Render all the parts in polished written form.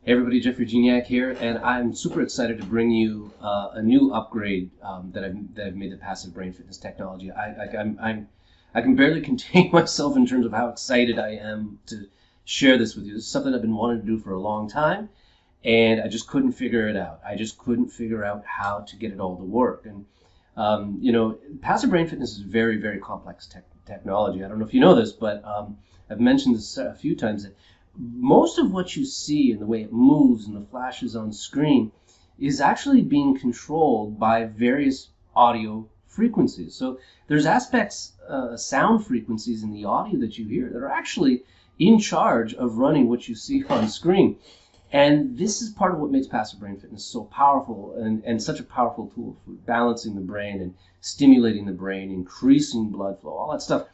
Hey everybody, Jeffrey Gignac here, and I'm super excited to bring you a new upgrade that I've made to passive brain fitness technology. I can barely contain myself in terms of how excited I am to share this with you. This is something I've been wanting to do for a long time, and I just couldn't figure it out. I just couldn't figure out how to get it all to work. And passive brain fitness is very, very complex technology. I don't know if you know this, but I've mentioned this a few times that most of what you see in the way it moves and the flashes on screen is actually being controlled by various audio frequencies. So there's aspects, sound frequencies in the audio that you hear that are actually in charge of running what you see on screen. And this is part of what makes passive brain fitness so powerful and such a powerful tool for balancing the brain and stimulating the brain, increasing blood flow, all that stuff.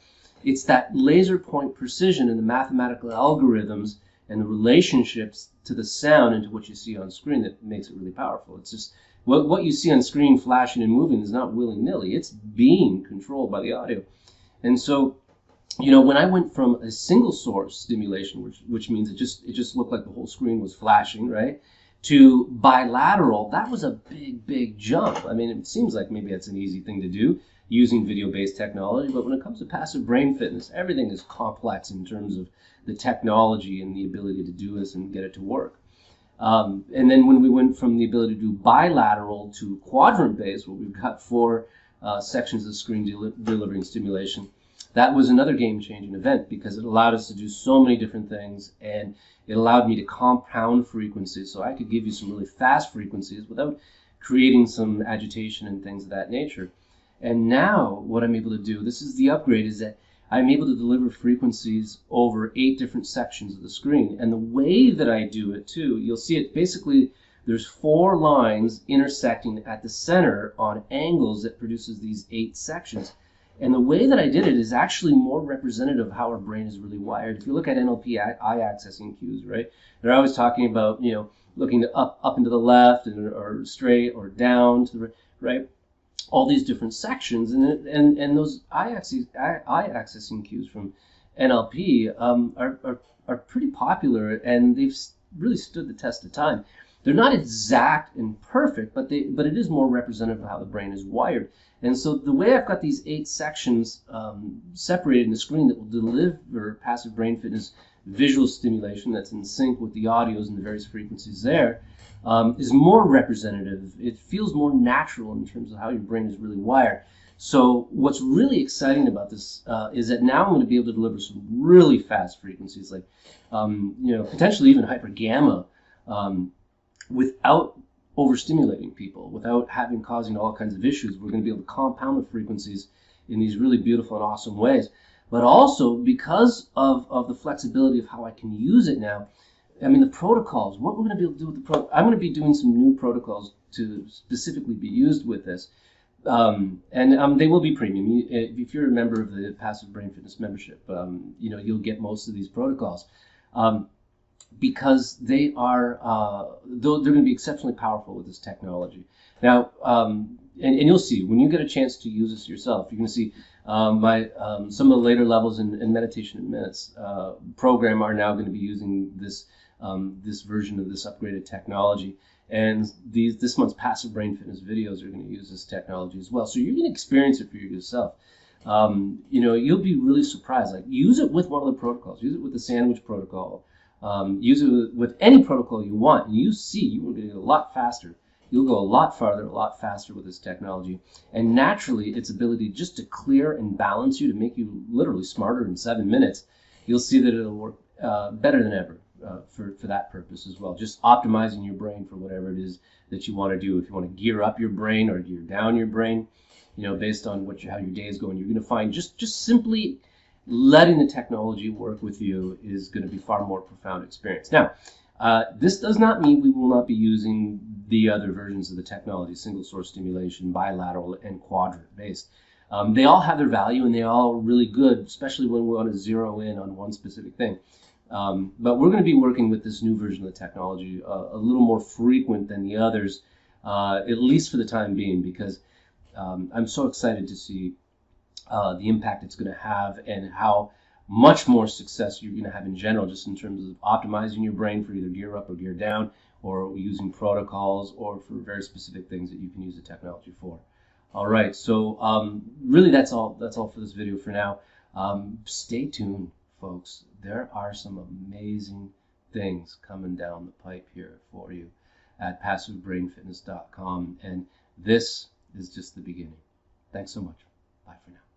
It's that laser point precision in the mathematical algorithms and the relationships to the sound and to what you see on screen that makes it really powerful. It's just what you see on screen flashing and moving is not willy-nilly. It's being controlled by the audio. And so, when I went from a single source stimulation, which means it just looked like the whole screen was flashing, right, to bilateral, that was a big, big jump. I mean, it seems like maybe that's an easy thing to do using video-based technology, but when it comes to passive brain fitness, everything is complex in terms of the technology and the ability to do this and get it to work. And then when we went from the ability to do bilateral to quadrant-based, where we've got four sections of screen delivering stimulation, that was another game-changing event because it allowed us to do so many different things, and it allowed me to compound frequencies, so I could give you some really fast frequencies without creating some agitation and things of that nature. And now what I'm able to do, this is the upgrade, is that I'm able to deliver frequencies over 8 different sections of the screen. And the way that I do it too, you'll see it basically, there's 4 lines intersecting at the center on angles that produces these 8 sections. And the way that I did it is actually more representative of how our brain is really wired. If you look at NLP eye accessing cues, right, they're always talking about, looking up and to the left or straight or down to the right. All these different sections, and those eye accessing cues from NLP are pretty popular, and they've really stood the test of time. They're not exact and perfect, but it is more representative of how the brain is wired. And so the way I've got these 8 sections separated in the screen that will deliver passive brain fitness visual stimulation that's in sync with the audios and the various frequencies there, is more representative. It feels more natural in terms of how your brain is really wired. So what's really exciting about this is that now I'm going to be able to deliver some really fast frequencies, like potentially even hyper gamma, without overstimulating people, without causing all kinds of issues. We're going to be able to compound the frequencies in these really beautiful and awesome ways. But also, because of the flexibility of how I can use it now, I mean, the protocols, what we're going to be able to do with I'm going to be doing some new protocols to specifically be used with this. And they will be premium. If you're a member of the Passive Brain Fitness membership, you'll get most of these protocols. Because they are, they're going to be exceptionally powerful with this technology. Now, and you'll see, when you get a chance to use this yourself, you're going to see some of the later levels in Meditation in Minutes program are now going to be using this this version of this upgraded technology. And this month's Passive Brain Fitness videos are going to use this technology as well. So you're going to experience it for yourself. You'll be really surprised. Like, use it with one of the protocols. Use it with the sandwich protocol. Use it with any protocol you want, and you see you will get a lot faster. You'll go a lot farther, a lot faster with this technology. And naturally, its ability just to clear and balance you, to make you literally smarter in 7 minutes, you'll see that it'll work better than ever for that purpose as well. Just optimizing your brain for whatever it is that you want to do. If you want to gear up your brain or gear down your brain, based on how your day is going, you're going to find just simply letting the technology work with you is going to be far more profound experience. Now, this does not mean we will not be using the other versions of the technology, single source stimulation, bilateral, and quadrant based. They all have their value, and they all are really good, especially when we want to zero in on one specific thing. But we're going to be working with this new version of the technology a little more frequent than the others, at least for the time being, because I'm so excited to see the impact it's going to have and how much more success you're going to have in general, just in terms of optimizing your brain for either gear up or gear down, or using protocols, or for very specific things that you can use the technology for. All right, so really that's all for this video for now. Stay tuned, folks. There are some amazing things coming down the pipe here for you at passivebrainfitness.com, and this is just the beginning. Thanks so much. Bye for now.